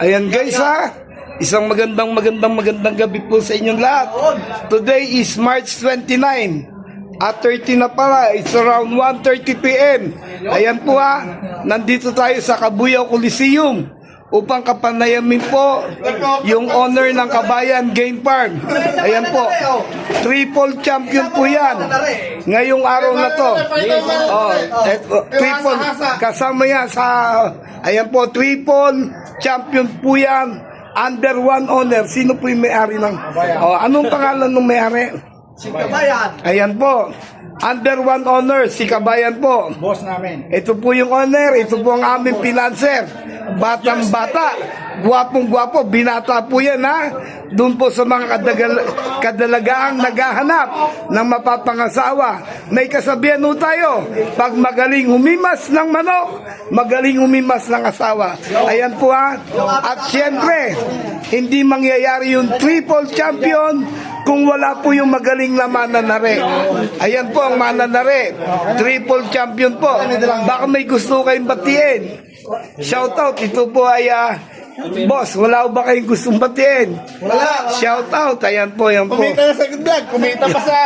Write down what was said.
Ayan guys ha, isang magandang gabi po sa inyong lahat. Today is March 29 at 30 na pala, it's around 1:30 PM. Ayan po ha, nandito tayo sa Cabuyao Coliseum upang kapanayamin po yung honor ng Kabayan Game Farm. Ayan po, triple champion po yan ngayong araw na to. Triple, kasama yan sa, ayan po, triple champion po yan, under one honor. Sino po yung may-ari ng, anong pangalan ng may-ari? Si Kabayan. Ayan po, under one honor, si Kabayan po. Boss namin. Ito po yung honor, ito po ang aming financer. Batang bata, gwapong gwapo, binata po yan ha. Doon po sa mga kadalagaang naghahanap ng mapapangasawa. May kasabihan po tayo, pag magaling humimas ng manok, magaling humimas ng asawa. Ayan po ha. At syempre, hindi mangyayari yung triple champion kung wala po yung magaling na mananare. Ayan po ang mananare, triple champion po. Baka may gusto kayong batiin. Shout out, ito po ay boss, wala ba kayong gustong batiin? Wala. Shout out, ayan po, yan po. Kumita na sa vlog, kumita pa sa